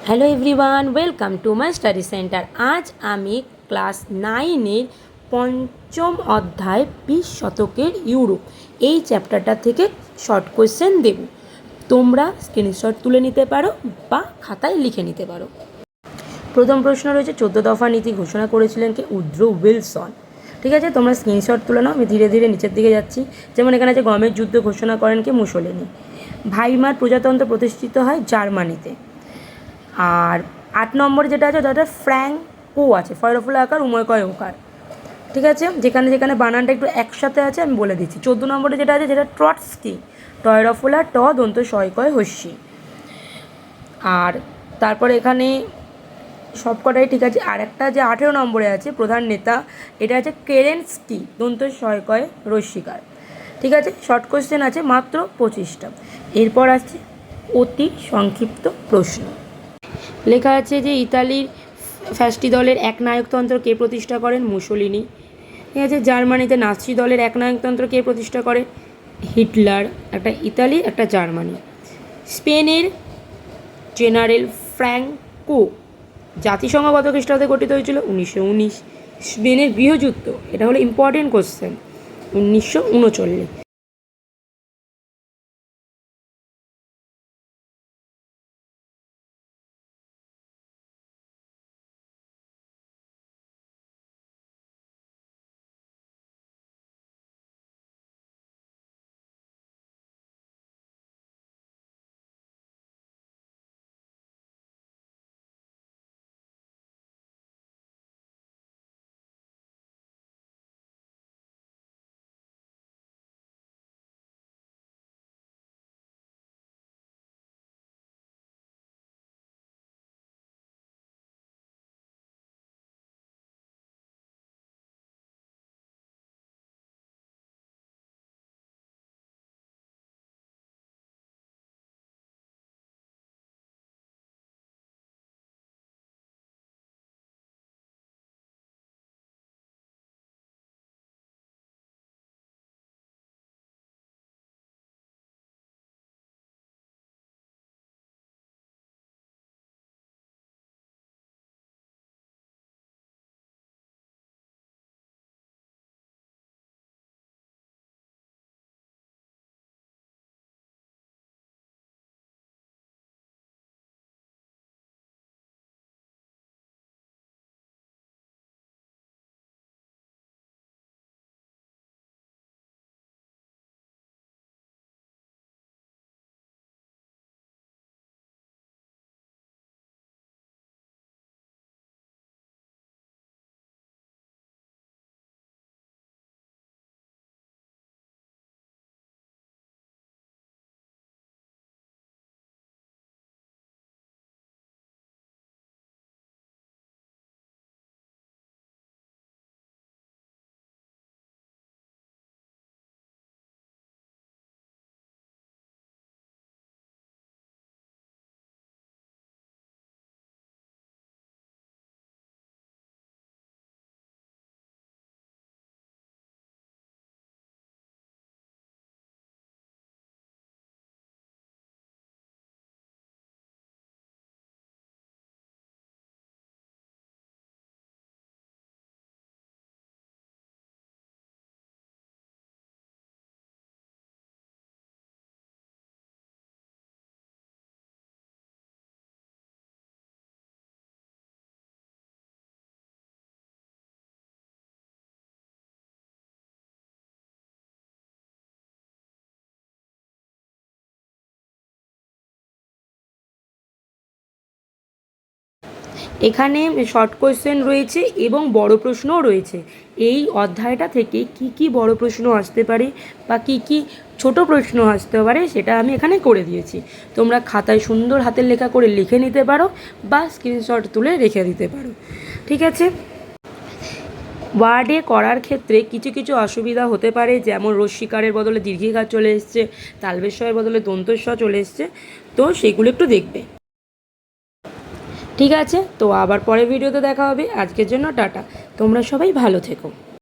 Hello everyone, welcome to my study centre. আজ আমি class 9-এর পঞ্চম অধ্যায় 20 শতকের ইউরোপ এই চ্যাপ্টারটা থেকে শর্ট কোয়েশ্চেন দেব। তোমরা স্ক্রিনশট তুলে নিতে পারো বা খাতায় লিখে নিতে পারো। প্রথম প্রশ্ন রয়েছে, 14 দফা নীতি ঘোষণা করেছিলেন কে? Woodrow Wilson. ঠিক আছে, তোমরা স্ক্রিনশট তুলে নাও। আমি ধীরে ধীরে নিচের দিকে যাচ্ছি। যেমন এখানে আছে, গমের যুদ্ধ ঘোষণা করেন কে? মুসোলিনি। ভাইমার প্রজাতন্ত্র প্রতিষ্ঠিত হয় জার্মানিতে। আর 8 নম্বরে যেটা আছে ওটা ফ্র্যাঙ্কো আছে, ফয়রফুল আকার উময়কয় ওকার। ঠিক আছে, যেখানে যেখানে বানানটা একটু একসাথে আছে আমি বলে দিচ্ছি। 14 নম্বরে যেটা আছে যেটা ট্রটস্কি, টয়রফুলা ট দন্ত শয়কয় হস্যি। আর তারপরে এখানে সবকটাই ঠিক আছে। আর একটা যে 18 নম্বরে আছে প্রধান নেতা, এটা আছে কেরেনস্কি, দন্ত শয়কয় রস্যিকার। ঠিক আছে, শর্ট কোয়েশ্চেন আছে মাত্র 25টা। এরপর আসছে অতি সংক্ষিপ্ত প্রশ্ন। লেখা আছে যে ইতালির ফ্যাসিস্ট দলের একনায়কতন্ত্র কে প্রতিষ্ঠা করেন? মুসোলিনি। ঠিক আছে, জার্মানিতে নাৎসি দলের একনায়কতন্ত্র কে প্রতিষ্ঠা করে? হিটলার। একটা ইতালি, একটা জার্মানি। স্পেনের জেনারেল ফ্র্যাঙ্কো জাতিসংঘ কত খ্রিস্টাব্দে গঠিত হয়েছিল? 1919। স্পেনের গৃহযুদ্ধ, এটা হলো ইম্পর্টেন্ট কোশ্চেন, 1939। এখানে শর্ট কোয়েশ্চেন রয়েছে এবং বড় প্রশ্নও রয়েছে। এই অধ্যায়টা থেকে কি কি বড় প্রশ্ন আসতে পারে বা কি কি ছোট প্রশ্ন আসতে পারে সেটা আমি এখানে করে দিয়েছি। তোমরা খাতায় সুন্দর হাতের লেখা করে লিখে নিতে পারো বা স্ক্রিনশট তুলে রেখে দিতে পারো। ঠিক আছে, ওয়ার্ডে করার ক্ষেত্রে কিছু কিছু অসুবিধা হতে পারে, যেমন রস্যিকারের বদলে দীর্ঘিকার চলে এসছে, তালবেশ্বরের বদলে দন্তস্ব চলে এসছে, তো সেগুলো একটু দেখবে। ঠিক আছে, তো আবার পরের ভিডিওতে দেখা হবে। আজকের জন্য টাটা, তোমরা সবাই ভালো থেকো।